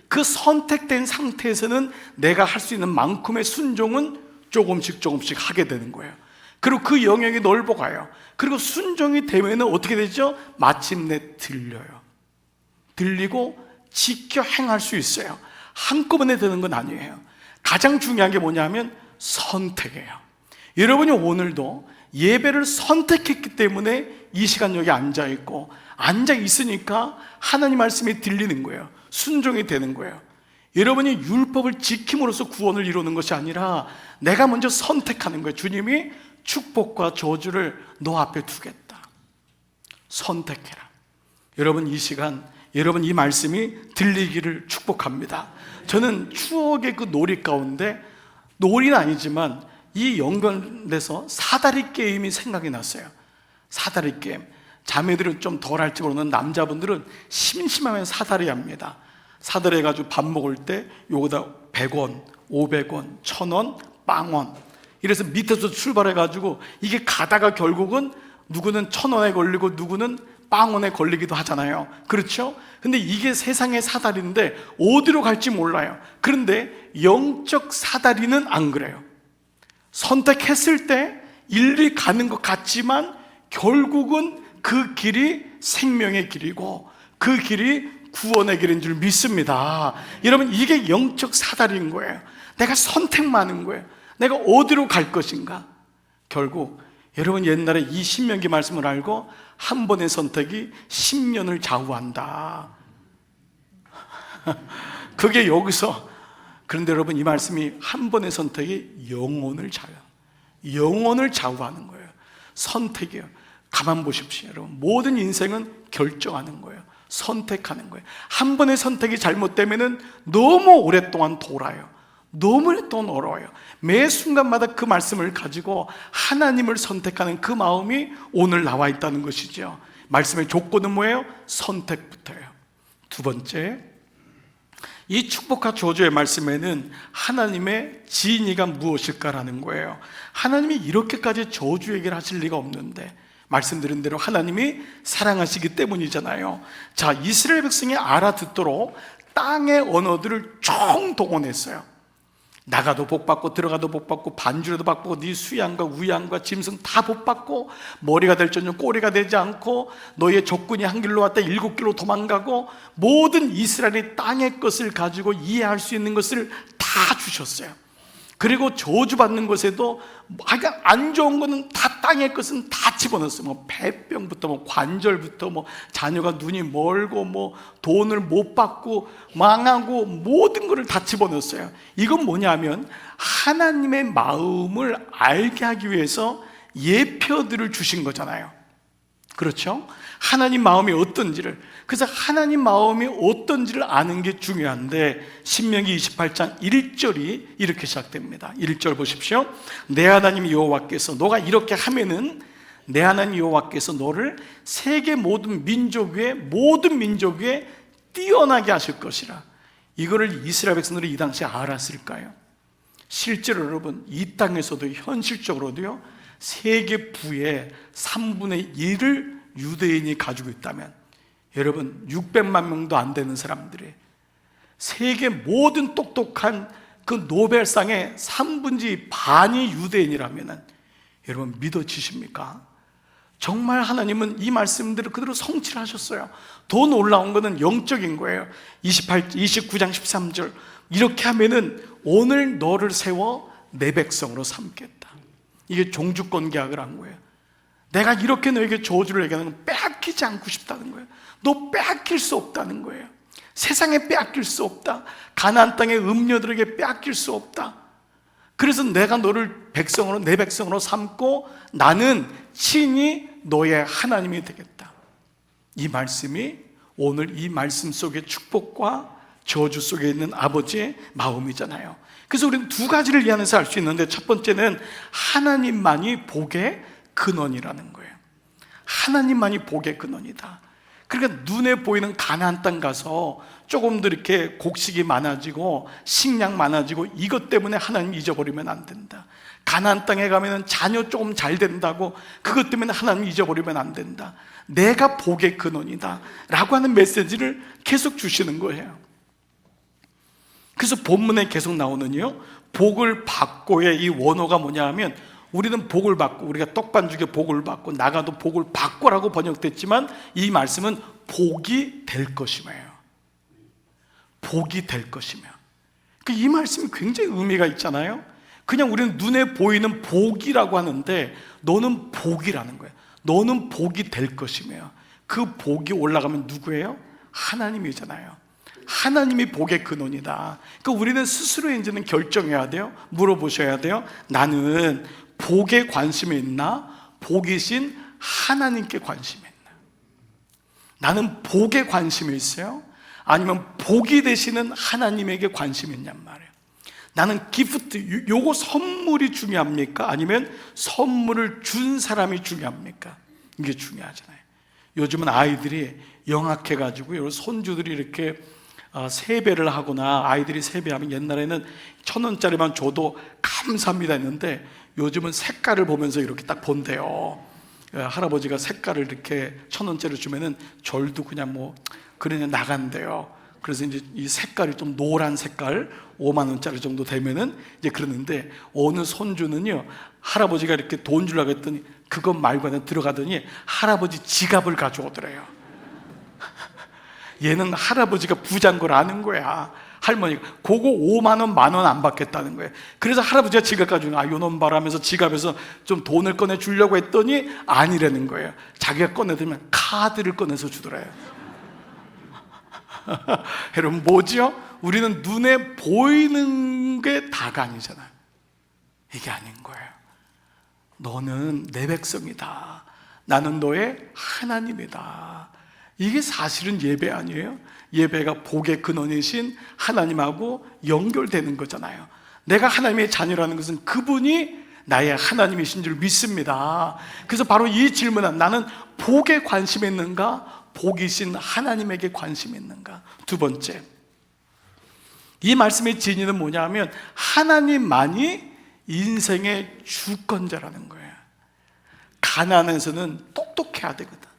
S1: 그 선택된 상태에서는 내가 할 수 있는 만큼의 순종은 조금씩 하게 되는 거예요. 그리고 그 영역이 넓어가요. 그리고 순종이 되면 어떻게 되죠? 마침내 들리고 지켜 행할 수 있어요. 한꺼번에 되는 건 아니에요. 가장 중요한 게 뭐냐면 선택이에요. 여러분이 오늘도 예배를 선택했기 때문에 이 시간 여기 앉아있고, 앉아있으니까 하나님 말씀이 들리는 거예요. 순종이 되는 거예요. 여러분이 율법을 지킴으로써 구원을 이루는 것이 아니라 내가 먼저 선택하는 거예요. 주님이 축복과 저주를 너 앞에 두겠다. 선택해라. 여러분 이 시간, 여러분 이 말씀이 들리기를 축복합니다. 저는 추억의 그 놀이 가운데, 놀이는 아니지만 이 연관돼서 사다리 게임이 생각이 났어요. 사다리 게임. 자매들은 좀 덜 할지 모르는 남자분들은 심심하면 사다리 합니다. 사다리 해가지고 밥 먹을 때 요거다 100원, 500원, 1000원, 빵원, 이래서 밑에서 출발해가지고 이게 가다가 결국은 누구는 1000원에 걸리고 누구는 빵원에 걸리기도 하잖아요. 그렇죠? 근데 이게 세상의 사다리인데 어디로 갈지 몰라요. 그런데 영적 사다리는 안 그래요. 선택했을 때 일리 가는 것 같지만 결국은 그 길이 생명의 길이고 그 길이 구원의 길인 줄 믿습니다. 여러분, 이게 영적 사다리인 거예요. 내가 선택만 하는 거예요. 내가 어디로 갈 것인가. 결국 여러분, 옛날에 이 신명기 말씀을 알고 한 번의 선택이 10년을 좌우한다. 그게 여기서. 그런데 여러분, 이 말씀이 한 번의 선택이 영혼을 좌우하는 거예요. 선택이에요. 가만 보십시오. 여러분, 모든 인생은 결정하는 거예요. 선택하는 거예요. 한 번의 선택이 잘못되면 너무 오랫동안 돌아요. 너무 오랫동안 어려워요. 매 순간마다 그 말씀을 가지고 하나님을 선택하는 그 마음이 오늘 나와 있다는 것이죠. 말씀의 조건은 뭐예요? 선택부터예요. 두 번째, 이 축복과 저주의 말씀에는 하나님의 진의가 무엇일까라는 거예요. 하나님이 이렇게까지 저주 얘기를 하실 리가 없는데, 말씀드린 대로 하나님이 사랑하시기 때문이잖아요. 자, 이스라엘 백성이 알아듣도록 땅의 언어들을 총동원했어요. 나가도 복받고 들어가도 복받고 반주라도 받고 네 수양과 우양과 짐승 다 복받고 머리가 될 전혀 꼬리가 되지 않고 너희의 적군이 한 길로 왔다 7길로 도망가고 모든 이스라엘이 땅의 것을 가지고 이해할 수 있는 것을 다 주셨어요. 그리고 저주받는 것에도 안 좋은 거는 다 땅의 것은 다 집어넣었어요. 뭐 폐병부터 뭐 관절부터 뭐 자녀가 눈이 멀고 뭐 돈을 못 받고 망하고 모든 것을 다 집어넣었어요. 이건 뭐냐면 하나님의 마음을 알게 하기 위해서 예표들을 주신 거잖아요. 그렇죠? 하나님 마음이 어떤지를. 그래서 하나님 마음이 어떤지를 아는 게 중요한데, 신명기 28장 1절이 이렇게 시작됩니다. 1절 보십시오. 내 하나님 여호와께서 너가 이렇게 하면은 내 하나님 여호와께서 너를 세계 모든 민족 위에 뛰어나게 하실 것이라. 이거를 이스라엘 백성들이 이 당시에 알았을까요? 실제로 여러분, 이 땅에서도 현실적으로도요, 세계 부의 3분의 1을 유대인이 가지고 있다면, 여러분 600만 명도 안 되는 사람들이 세계 모든 똑똑한 그 노벨상의 3분의 반이 유대인이라면 여러분 믿어지십니까? 정말 하나님은 이 말씀들을 그대로 성취를 하셨어요. 더 놀라운 것은 영적인 거예요. 29장 13절 이렇게 하면은 오늘 너를 세워 내 백성으로 삼겠다. 이게 종주권 계약을 한 거예요. 내가 이렇게 너에게 저주를 얘기하는 건 빼앗기지 않고 싶다는 거예요. 너 빼앗길 수 없다는 거예요. 세상에 빼앗길 수 없다. 가나안 땅의 음녀들에게 빼앗길 수 없다. 그래서 내가 너를 백성으로, 내 백성으로 삼고 나는 친히 너의 하나님이 되겠다. 이 말씀이 오늘 이 말씀 속의 축복과 저주 속에 있는 아버지의 마음이잖아요. 그래서 우리는 두 가지를 이 안에서 알 수 있는데, 첫 번째는 하나님만이 복의 근원이라는 거예요. 하나님만이 복의 근원이다. 그러니까 눈에 보이는 가나안 땅 가서 조금 더 이렇게 곡식이 많아지고 식량 많아지고 이것 때문에 하나님 잊어버리면 안 된다. 가나안 땅에 가면 자녀 조금 잘 된다고 그것 때문에 하나님 잊어버리면 안 된다. 내가 복의 근원이다 라고 하는 메시지를 계속 주시는 거예요. 그래서 본문에 계속 나오는요, 복을 받고의 이 원어가 뭐냐 하면, 우리는 복을 받고, 우리가 떡반죽에 복을 받고 나가도 복을 받고라고 번역됐지만 이 말씀은 복이 될 것이며요. 복이 될 것이며. 이 말씀이 굉장히 의미가 있잖아요. 그냥 우리는 눈에 보이는 복이라고 하는데 너는 복이라는 거예요. 너는 복이 될 것이며, 그 복이 올라가면 누구예요? 하나님이잖아요. 하나님이 복의 근원이다. 그러니까 우리는 스스로 이제는 결정해야 돼요. 물어보셔야 돼요. 나는 복에 관심이 있나? 복이신 하나님께 관심이 있나? 나는 복에 관심이 있어요? 아니면 복이 되시는 하나님에게 관심이 있냔 말이에요. 나는 기프트, 요거 선물이 중요합니까? 아니면 선물을 준 사람이 중요합니까? 이게 중요하잖아요. 요즘은 아이들이 영악해가지고 손주들이 이렇게 세배를 하거나, 아이들이 세배하면 옛날에는 1,000원짜리만 줘도 감사합니다 했는데 요즘은 색깔을 보면서 이렇게 딱 본대요. 할아버지가 색깔을 이렇게 1,000원짜리 주면은 절도 그냥 뭐 그냥 나간대요. 그래서 이제 이 색깔이 좀 노란 색깔 5만 원짜리 정도 되면은 이제 그러는데, 어느 손주는요, 할아버지가 이렇게 돈 주려고 했더니 그것 말고 그냥 들어가더니 할아버지 지갑을 가져오더래요. 얘는 할아버지가 부자인 걸 아는 거야. 할머니가 그거 5만 원, 만 원 안 받겠다는 거예요. 그래서 할아버지가 지갑 가지고 요놈 봐라 하면서 지갑에서 좀 돈을 꺼내 주려고 했더니 아니라는 거예요. 자기가 꺼내들면 카드를 꺼내서 주더래요. 여러분 뭐죠? 우리는 눈에 보이는 게 다가 아니잖아요. 이게 아닌 거예요. 너는 내 백성이다. 나는 너의 하나님이다. 이게 사실은 예배 아니에요? 예배가 복의 근원이신 하나님하고 연결되는 거잖아요. 내가 하나님의 자녀라는 것은 그분이 나의 하나님이신 줄 믿습니다. 그래서 바로 이 질문은 나는 복에 관심 있는가? 복이신 하나님에게 관심 있는가? 두 번째, 이 말씀의 진의는 뭐냐면 하나님만이 인생의 주권자라는 거예요. 가난에서는 똑똑해야 되거든.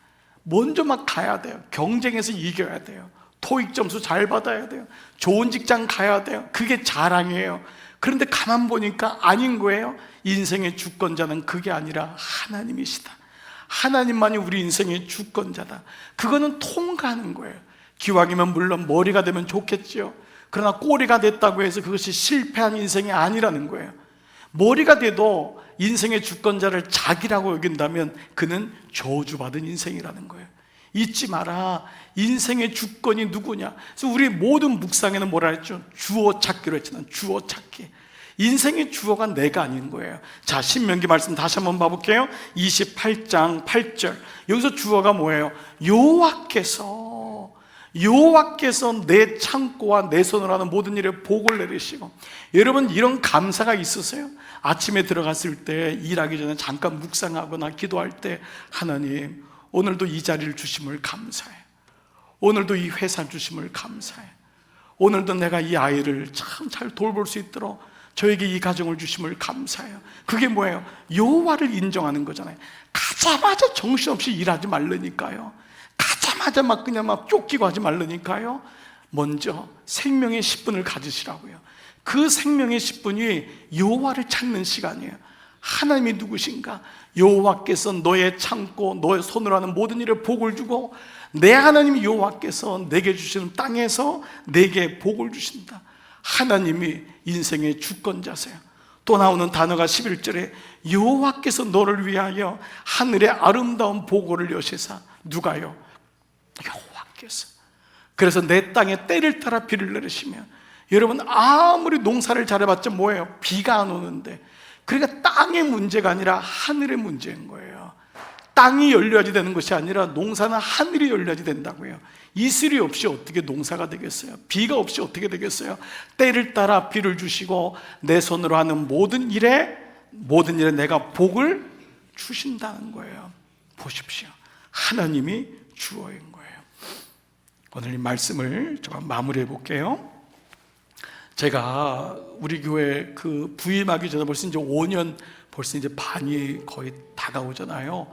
S1: 먼저 막 가야 돼요. 경쟁에서 이겨야 돼요. 토익 점수 잘 받아야 돼요. 좋은 직장 가야 돼요. 그게 자랑이에요. 그런데 가만 보니까 아닌 거예요. 인생의 주권자는 그게 아니라 하나님이시다. 하나님만이 우리 인생의 주권자다. 그거는 통과하는 거예요. 기왕이면 물론 머리가 되면 좋겠죠. 그러나 꼬리가 됐다고 해서 그것이 실패한 인생이 아니라는 거예요. 머리가 돼도 인생의 주권자를 자기라고 여긴다면 그는 저주받은 인생이라는 거예요. 잊지 마라. 인생의 주권이 누구냐? 그래서 우리 모든 묵상에는 뭐라 했죠? 주어 찾기로 했잖아요. 주어 찾기. 인생의 주어가 내가 아닌 거예요. 자, 신명기 말씀 다시 한번 봐볼게요. 28장 8절. 여기서 주어가 뭐예요? 여호와께서 내 창고와 내 손으로 하는 모든 일에 복을 내리시고. 여러분, 이런 감사가 있으세요? 아침에 들어갔을 때 일하기 전에 잠깐 묵상하거나 기도할 때 하나님, 오늘도 이 자리를 주심을 감사해. 오늘도 이 회사 주심을 감사해. 오늘도 내가 이 아이를 참 잘 돌볼 수 있도록 저에게 이 가정을 주심을 감사해요. 그게 뭐예요? 여호와를 인정하는 거잖아요. 가자마자 정신없이 일하지 말라니까요. 가자마자 막 그냥 막 쫓기고 하지 말라니까요. 먼저 생명의 10분을 가지시라고요. 그 생명의 10분이 여호와를 찾는 시간이에요. 하나님이 누구신가? 여호와께서 너의 창고, 너의 손으로 하는 모든 일에 복을 주고 내 하나님 여호와께서 내게 주시는 땅에서 내게 복을 주신다. 하나님이 인생의 주권자세요. 또 나오는 단어가 11절에 여호와께서 너를 위하여 하늘의 아름다운 보고를 여시사. 누가요? 여호와께서. 그래서 내 땅에 때를 따라 비를 내리시며, 여러분 아무리 농사를 잘해봤자 뭐예요? 비가 안 오는데. 그러니까 땅의 문제가 아니라 하늘의 문제인 거예요. 땅이 열려야지 되는 것이 아니라 농사는 하늘이 열려야지 된다고요. 이슬이 없이 어떻게 농사가 되겠어요? 비가 없이 어떻게 되겠어요? 때를 따라 비를 주시고 내 손으로 하는 모든 일에 내가 복을 주신다는 거예요. 보십시오. 하나님이 주어인 거예요. 오늘 이 말씀을 좀 마무리해 볼게요. 제가 우리 교회 그 부임하기 전에 벌써 이제 5년, 벌써 이제 반이 거의 다가오잖아요.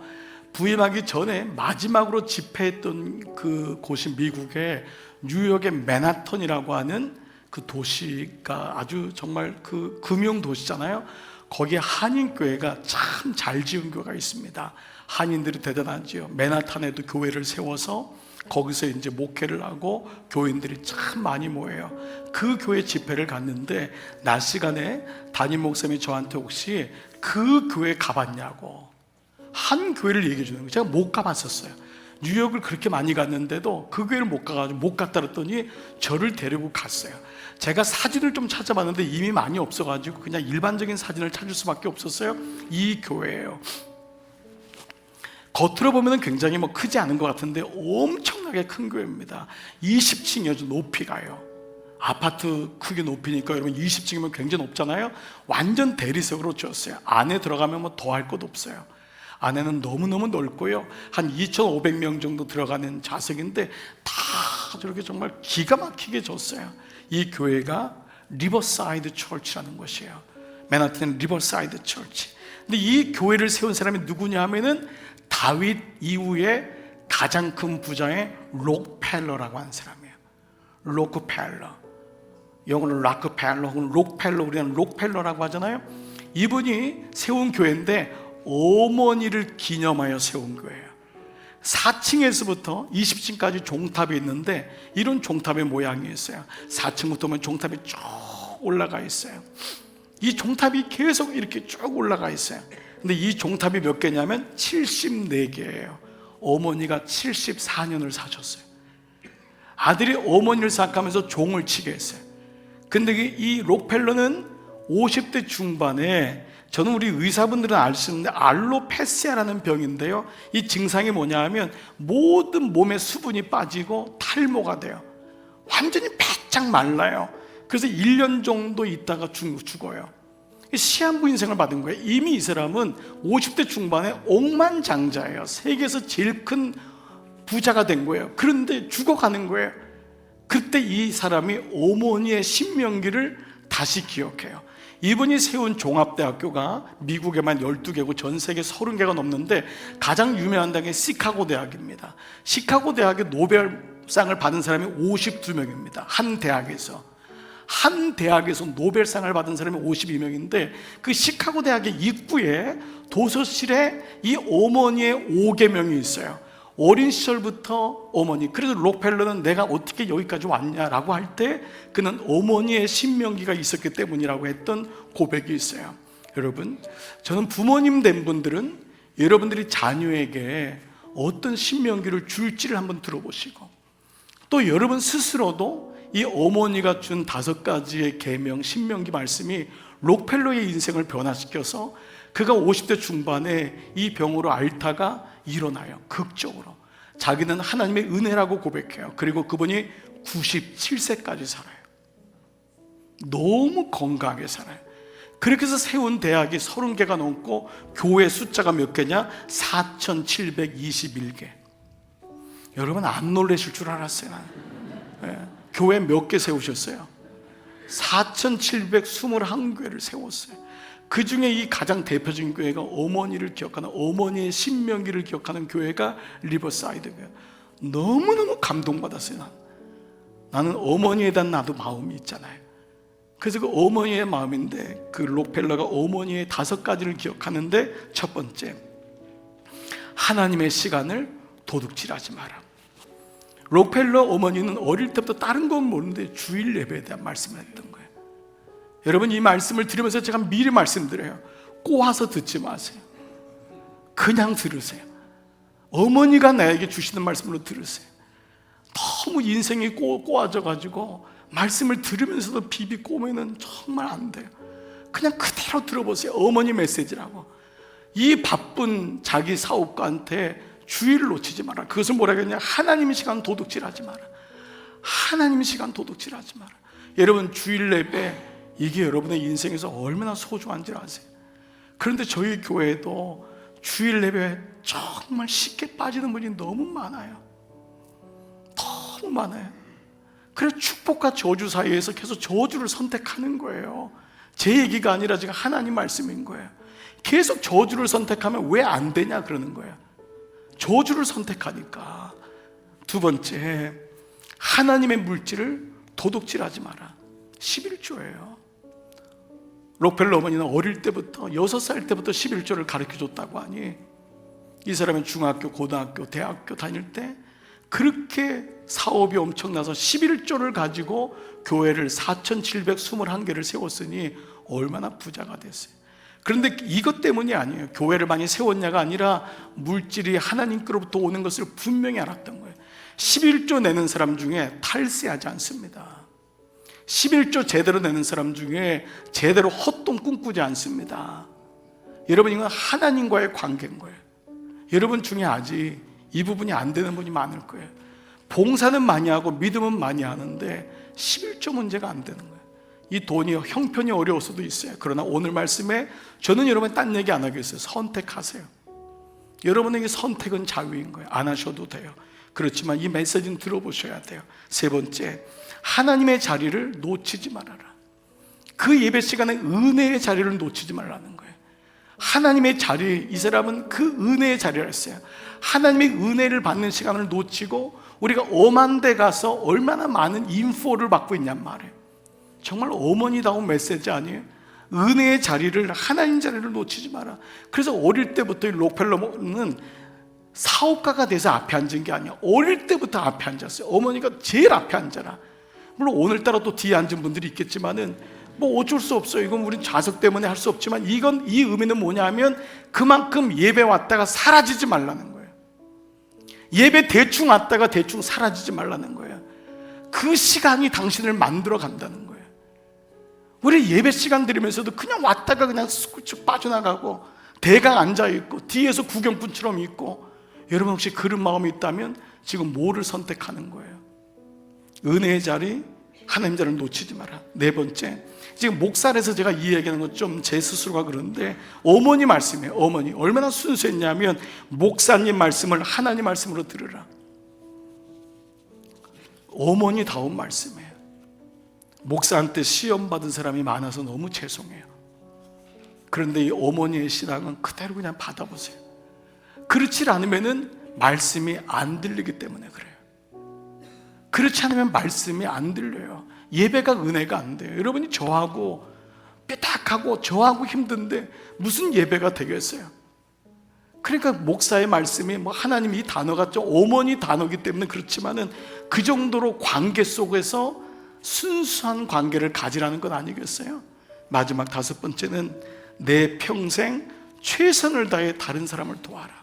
S1: 부임하기 전에 마지막으로 집회했던 그 곳이 미국의 뉴욕의 맨하탄이라고 하는 그 도시가 아주 정말 그 금융 도시잖아요. 거기에 한인교회가 참 잘 지은 교회가 있습니다. 한인들이 대단하지요. 맨하탄에도 교회를 세워서 거기서 이제 목회를 하고 교인들이 참 많이 모여요. 그 교회 집회를 갔는데 낮 시간에 담임 목사님이 저한테 혹시 그 교회 가봤냐고 한 교회를 얘기해 주는 거예요. 제가 못 가봤었어요. 뉴욕을 그렇게 많이 갔는데도 그 교회를 못 가가지고 못 갔다 그랬더니 저를 데리고 갔어요. 제가 사진을 좀 찾아봤는데 이미 많이 없어가지고 그냥 일반적인 사진을 찾을 수밖에 없었어요. 이 교회예요. 겉으로 보면 굉장히 뭐 크지 않은 것 같은데 엄청나게 큰 교회입니다. 20층이어서 높이 가요. 아파트 크기 높이니까 여러분 20층이면 굉장히 높잖아요. 완전 대리석으로 지었어요. 안에 들어가면 뭐 더 할 것 없어요. 안에는 너무너무 넓고요. 한 2,500명 정도 들어가는 좌석인데 다 저렇게 정말 기가 막히게 졌어요. 이 교회가 리버사이드 처치라는 것이에요. 맨하탄 리버사이드 처치. 근데 이 교회를 세운 사람이 누구냐 하면은 다윗 이후에 가장 큰 부자의 록펠러라고 하는 사람이에요. 록펠러. 영어로 락펠러 혹은 록펠러, 우리는 록펠러라고 하잖아요. 이분이 세운 교회인데 어머니를 기념하여 세운 교회예요. 4층에서부터 20층까지 종탑이 있는데 이런 종탑의 모양이 있어요. 4층부터 보면 종탑이 쭉 올라가 있어요. 이 종탑이 계속 이렇게 쭉 올라가 있어요. 근데 이 종탑이 몇 개냐면 74개예요. 어머니가 74년을 사셨어요. 아들이 어머니를 생각하면서 종을 치게 했어요. 근데 이 록펠러는 50대 중반에, 저는 우리 의사분들은 알 수 있는데 알로페시아라는 병인데요, 이 증상이 뭐냐 하면 모든 몸에 수분이 빠지고 탈모가 돼요. 완전히 바짝 말라요. 그래서 1년 정도 있다가 죽어요. 시한부 인생을 받은 거예요. 이미 이 사람은 50대 중반에 억만장자예요. 세계에서 제일 큰 부자가 된 거예요. 그런데 죽어가는 거예요. 그때 이 사람이 어머니의 신명기를 다시 기억해요. 이분이 세운 종합대학교가 미국에만 12개고 전 세계 30개가 넘는데 가장 유명한 대학이 시카고 대학입니다. 시카고 대학의 노벨상을 받은 사람이 52명입니다. 한 대학에서 노벨상을 받은 사람이 52명인데 그 시카고 대학의 입구에 도서실에 이 어머니의 5계명이 있어요. 어린 시절부터 어머니, 그래서 록펠러는 내가 어떻게 여기까지 왔냐라고 할 때 그는 어머니의 신명기가 있었기 때문이라고 했던 고백이 있어요. 여러분, 저는 부모님 된 분들은 여러분들이 자녀에게 어떤 신명기를 줄지를 한번 들어보시고, 또 여러분 스스로도 이 어머니가 준 5가지의 계명, 신명기 말씀이 록펠러의 인생을 변화시켜서 그가 50대 중반에 이 병으로 앓다가 일어나요. 극적으로 자기는 하나님의 은혜라고 고백해요. 그리고 그분이 97세까지 살아요. 너무 건강하게 살아요. 그렇게 해서 세운 대학이 30개가 넘고 교회 숫자가 몇 개냐? 4721개. 여러분 안 놀라실 줄 알았어요. 교회 몇 개 세우셨어요? 4721교회를 세웠어요. 그 중에 이 가장 대표적인 교회가 어머니를 기억하는, 어머니의 신명기를 기억하는 교회가 리버사이드 교회. 너무너무 감동받았어요. 나는 어머니에 대한 나도 마음이 있잖아요. 그래서 그 어머니의 마음인데, 그 록펠러가 어머니의 5가지를 기억하는데, 첫 번째, 하나님의 시간을 도둑질하지 마라. 록펠러 어머니는 어릴 때부터 다른 건 모르는데 주일 예배에 대한 말씀을 했던 거예요. 여러분, 이 말씀을 들으면서 제가 미리 말씀드려요. 꼬아서 듣지 마세요. 그냥 들으세요. 어머니가 나에게 주시는 말씀으로 들으세요. 너무 인생이 꼬아져가지고 말씀을 들으면서도 비비 꼬매는 정말 안 돼요. 그냥 그대로 들어보세요. 어머니 메시지라고. 이 바쁜 자기 사업가한테 주의를 놓치지 마라. 그것을 뭐라 그러냐? 하나님의 시간 도둑질하지 마라. 하나님의 시간 도둑질하지 마라. 여러분, 주일 예배, 이게 여러분의 인생에서 얼마나 소중한지 아세요? 그런데 저희 교회에도 주일 예배에 정말 쉽게 빠지는 분이 너무 많아요. 너무 많아요. 그래서 축복과 저주 사이에서 계속 저주를 선택하는 거예요. 제 얘기가 아니라 지금 하나님 말씀인 거예요. 계속 저주를 선택하면 왜 안 되냐 그러는 거예요. 저주를 선택하니까. 두 번째, 하나님의 물질을 도둑질하지 마라. 11조예요. 록펠러 어머니는 어릴 때부터 6살 때부터 11조를 가르쳐줬다고 하니, 이 사람은 중학교, 고등학교, 대학교 다닐 때 그렇게 사업이 엄청나서 11조를 가지고 교회를 4721개를 세웠으니 얼마나 부자가 됐어요. 그런데 이것 때문이 아니에요. 교회를 많이 세웠냐가 아니라 물질이 하나님께로부터 오는 것을 분명히 알았던 거예요. 11조 내는 사람 중에 탈세하지 않습니다. 11조 제대로 내는 사람 중에 제대로 헛돈 꿈꾸지 않습니다. 여러분, 이건 하나님과의 관계인 거예요. 여러분 중에 아직 이 부분이 안 되는 분이 많을 거예요. 봉사는 많이 하고 믿음은 많이 하는데 11조 문제가 안 되는 거예요. 이 돈이 형편이 어려울 수도 있어요. 그러나 오늘 말씀에 저는 여러분 딴 얘기 안 하겠어요. 선택하세요. 여러분에게 선택은 자유인 거예요. 안 하셔도 돼요. 그렇지만 이 메시지는 들어보셔야 돼요. 세 번째, 하나님의 자리를 놓치지 말아라. 그 예배 시간에 은혜의 자리를 놓치지 말라는 거예요. 하나님의 자리, 이 사람은 그 은혜의 자리를 했어요. 하나님의 은혜를 받는 시간을 놓치고 우리가 엄한 데 가서 얼마나 많은 인포를 받고 있냔 말이에요. 정말 어머니다운 메시지 아니에요? 은혜의 자리를, 하나님 자리를 놓치지 마라. 그래서 어릴 때부터 이 록펠러는 사업가가 돼서 앞에 앉은 게 아니야. 어릴 때부터 앞에 앉았어요. 어머니가 제일 앞에 앉아라. 물론 오늘따라 또 뒤에 앉은 분들이 있겠지만은 뭐 어쩔 수 없어요. 이건 우리 자석 때문에 할 수 없지만, 이건 이 의미는 뭐냐면 그만큼 예배 왔다가 사라지지 말라는 거예요. 예배 대충 왔다가 대충 사라지지 말라는 거예요. 그 시간이 당신을 만들어 간다는 거예요. 우리 예배 시간 들으면서도 그냥 왔다가 그냥 쑥쑥 빠져나가고 대강 앉아있고 뒤에서 구경꾼처럼 있고, 여러분 혹시 그런 마음이 있다면 지금 뭐를 선택하는 거예요? 은혜의 자리, 하나님 자리를 놓치지 마라. 네 번째, 지금 목살에서 제가 이 얘기하는 건 좀 제 스스로가 그런데 어머니 말씀이에요. 어머니 얼마나 순수했냐면 목사님 말씀을 하나님 말씀으로 들으라. 어머니다운 말씀이에요. 목사한테 시험 받은 사람이 많아서 너무 죄송해요. 그런데 이 어머니의 신앙은 그대로 그냥 받아보세요. 그렇지 않으면은 말씀이 안 들리기 때문에 그래요. 그렇지 않으면 말씀이 안 들려요. 예배가 은혜가 안 돼요. 여러분이 저하고 삐딱하고 저하고 힘든데 무슨 예배가 되겠어요? 그러니까 목사의 말씀이 뭐 하나님 이 단어가 좀 어머니 단어이기 때문에 그렇지만은 그 정도로 관계 속에서 순수한 관계를 가지라는 건 아니겠어요? 마지막 5번째는 내 평생 최선을 다해 다른 사람을 도와라.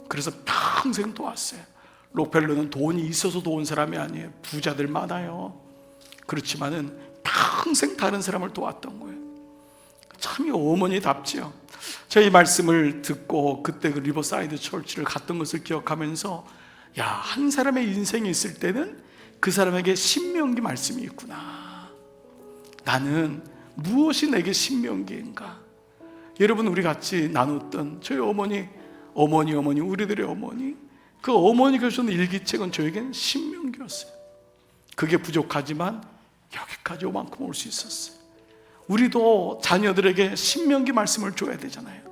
S1: 그래서 평생 도왔어요. 록펠러는 돈이 있어서 도운 사람이 아니에요. 부자들 많아요. 그렇지만은 평생 다른 사람을 도왔던 거예요. 참 이 어머니답지요. 제가 이 말씀을 듣고 그때 그 리버사이드 철치를 갔던 것을 기억하면서 야, 한 사람의 인생이 있을 때는 그 사람에게 신명기 말씀이 있구나. 나는 무엇이 내게 신명기인가? 여러분 우리 같이 나눴던 저희 어머니 우리들의 어머니, 그 어머니가 주신 일기책은 저에겐 신명기였어요. 그게 부족하지만 여기까지 요만큼 올 수 있었어요. 우리도 자녀들에게 신명기 말씀을 줘야 되잖아요.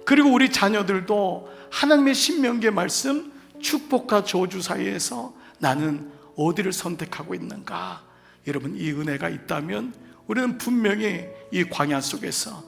S1: 그리고 우리 자녀들도 하나님의 신명기의 말씀, 축복과 저주 사이에서 나는 어디를 선택하고 있는가? 여러분 이 은혜가 있다면 우리는 분명히 이 광야 속에서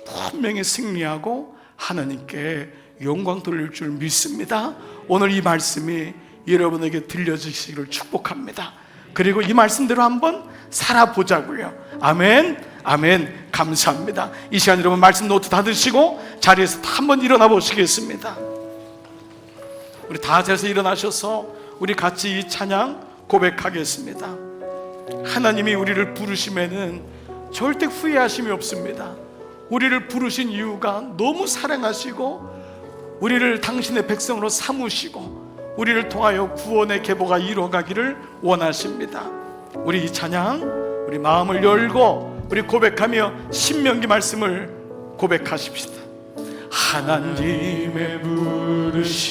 S1: 분명히 승리하고 하나님께 영광 돌릴 줄 믿습니다. 오늘 이 말씀이 여러분에게 들려주시기를 축복합니다. 그리고 이 말씀대로 한번 살아보자고요. 아멘, 아멘. 감사합니다. 이 시간 여러분 말씀 노트 다 드시고 자리에서 한번 일어나 보시겠습니다. 우리 다 자리에서 일어나셔서 우리 같이 이 찬양 고백하겠습니다. 하나님이 우리를 부르시면은 절대 후회하심이 없습니다. 우리를 부르신 이유가 너무 사랑하시고 우리를 당신의 백성으로 삼으시고 우리를 통하여 구원의 계보가 이루어가기를 원하십니다. 우리 이 찬양 우리 마음을 열고 우리 고백하며 신명기 말씀을 고백하십시다. 하나님의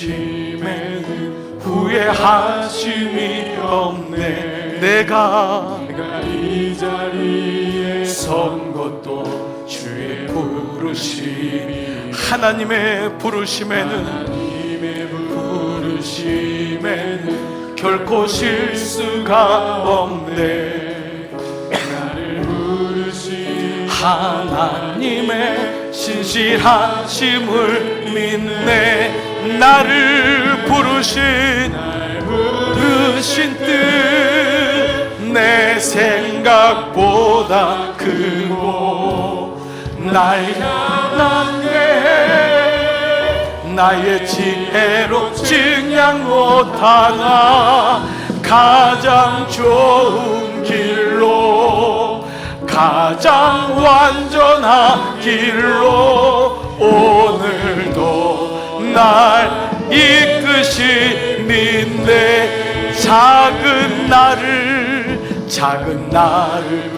S1: 부르심에는 후회하심이 없네. 내가 이 자리에 선 것도 주의 부르심이 하나님의 부르심에는 결코 실수가 없네. 나를 부르신 하나님의 신실하심을 믿네. 나를 부르신 뜻 내 생각보다 크고 날 향한 나의 지혜로 증량 못하나 가장 좋은 길로 가장 완전한 길로 오늘도 날 이끄시는데 작은 나를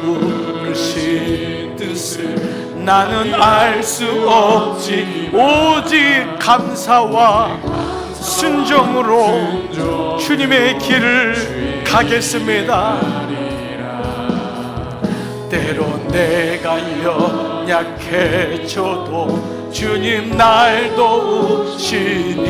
S1: 부르신 뜻을 나는 알 수 없지. 오직 감사와 순종으로 주님의 길을 가겠습니다. 때론 내가 연약해져도 주님 날 도우시니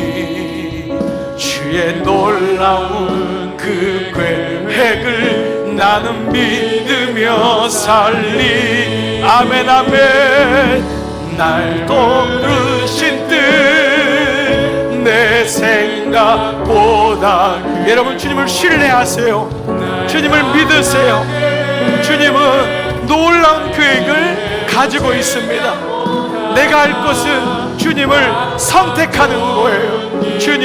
S1: 주의 놀라운 그 계획을 나는 믿으며 살리. 아멘 아멘. 날 도우신 뜻 내 생각보다 여러분 주님을 신뢰하세요. 주님을 믿으세요. 주님은 놀라운 계획을 가지고 있습니다. 내가 할 것은 주님을 선택하는 거예요. 주님,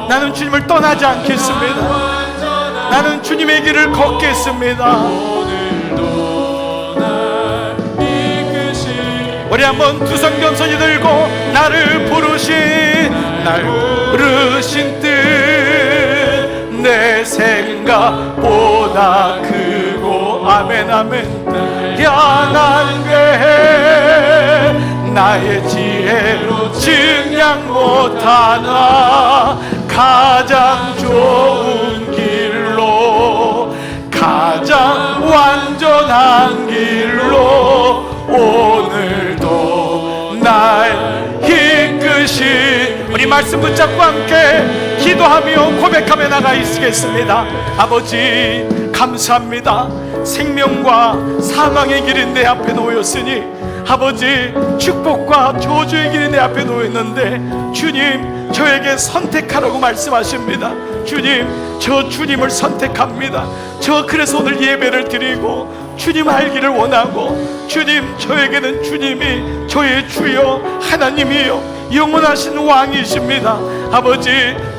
S1: 나는 주님을 떠나지 않겠습니다. 나는 주님의 길을 걷겠습니다. 우리 한번 두 손 겸손히 들고 나를 부르신 뜻 내 생각보다 크고 아멘 아멘. 향한 궤 나의 지혜로 증량 못하나 가장 좋은 길로 가장 완전한 길로 오늘도 날 이끄신 우리 말씀 붙잡고 함께 기도하며 고백하며 나가시겠습니다. 아버지 감사합니다. 생명과 사망의 길이 내 앞에 놓였으니 아버지 축복과 저주의 길이 내 앞에 놓였는데 주님 저에게 선택하라고 말씀하십니다. 주님 저 주님을 선택합니다. 저 그래서 오늘 예배를 드리고 주님 알기를 원하고 주님 저에게는 주님이 저의 주여 하나님이요 영원하신 왕이십니다. 아버지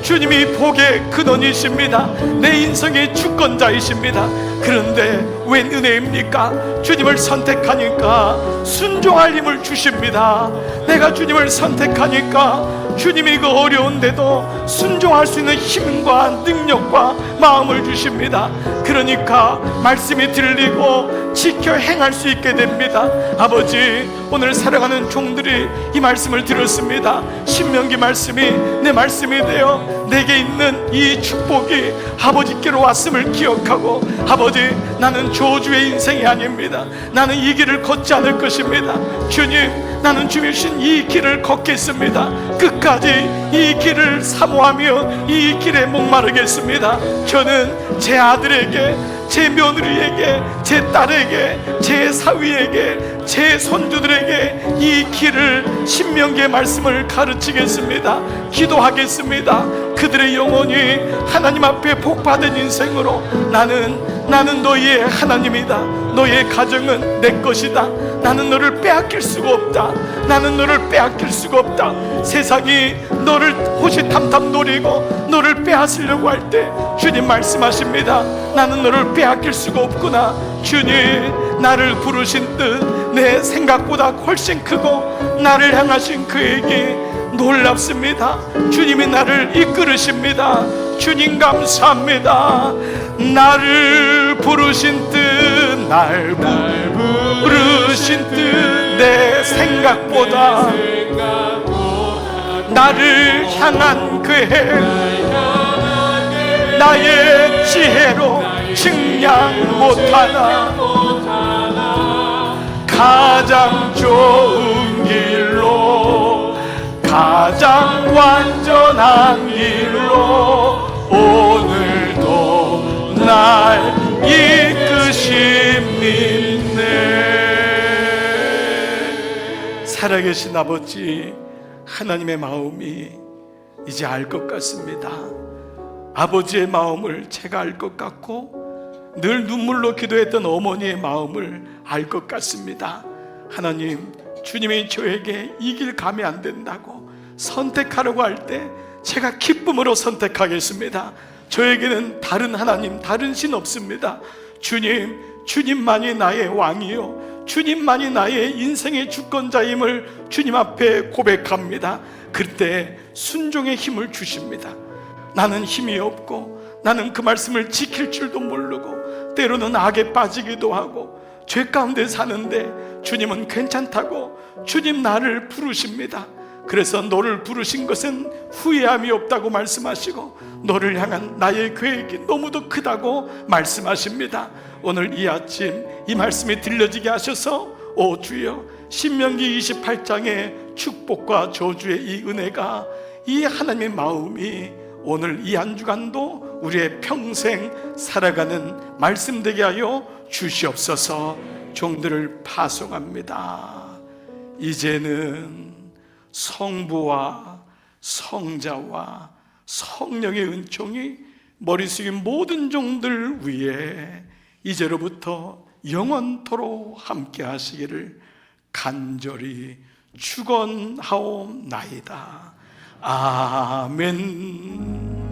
S1: 주님이 복의 근원이십니다. 내 인생의 주권자이십니다. 그런데 웬 은혜입니까? 주님을 선택하니까 순종할 힘을 주십니다. 내가 주님을 선택하니까 주님이 그 어려운데도 순종할 수 있는 힘과 능력과 마음을 주십니다. 그러니까 말씀이 들리고 지켜 행할 수 있게 됩니다. 아버지 오늘 살아가는 종들이 이 말씀을 들었습니다. 신명기 말씀이 내 말씀이 되어 내게 있는 이 축복이 아버지께로 왔음을 기억하고 아버지 나는 저주의 인생이 아닙니다. 나는 이 길을 걷지 않을 것입니다. 주님 나는 주님 주신 이 길을 걷겠습니다. 끝까지 이 길을 사모하며 이 길에 목마르겠습니다. 저는 제 아들에게 제 며느리에게 제 딸에게 제 사위에게 제 손주들에게 이 길을 신명기의 말씀을 가르치겠습니다. 기도하겠습니다. 그들의 영혼이 하나님 앞에 복받은 인생으로 나는 너희의 하나님이다. 너희의 가정은 내 것이다. 나는 너를 빼앗길 수가 없다. 나는 너를 빼앗길 수가 없다. 세상이 너를 호시탐탐 노리고 너를 빼앗으려고 할 때 주님 말씀하십니다. 나는 너를 빼앗길 수가 없구나. 주님 나를 부르신 뜻 내 생각보다 훨씬 크고 나를 향하신 그에게 놀랍습니다. 주님이 나를 이끌으십니다. 주님 감사합니다. 나를 부르신 뜻 날 부르신 뜻 내 생각보다 나를 향한 그의 나의 지혜로 증량 못하나 가장 좋은 길로 가장 완전한 길로 오늘도 날 이끄심 믿네. 살아계신 아버지 하나님의 마음이 이제 알 것 같습니다. 아버지의 마음을 제가 알 것 같고 늘 눈물로 기도했던 어머니의 마음을 알 것 같습니다. 하나님 주님이 저에게 이 길 가면 안 된다고 선택하라고 할 때 제가 기쁨으로 선택하겠습니다. 저에게는 다른 하나님 다른 신 없습니다. 주님만이 나의 왕이요 주님만이 나의 인생의 주권자임을 주님 앞에 고백합니다. 그때 순종의 힘을 주십니다. 나는 힘이 없고 나는 그 말씀을 지킬 줄도 모르고 때로는 악에 빠지기도 하고 죄 가운데 사는데 주님은 괜찮다고 주님 나를 부르십니다. 그래서 너를 부르신 것은 후회함이 없다고 말씀하시고 너를 향한 나의 계획이 너무도 크다고 말씀하십니다. 오늘 이 아침 이 말씀이 들려지게 하셔서 오 주여 신명기 28장의 축복과 저주의 이 은혜가 이 하나님의 마음이 오늘 이 한 주간도 우리의 평생 살아가는 말씀 되게 하여 주시옵소서. 종들을 파송합니다. 이제는 성부와 성자와 성령의 은총이 머리 숙인 모든 종들 위에 이제로부터 영원토록 함께 하시기를 간절히 축원하옵나이다. 아멘.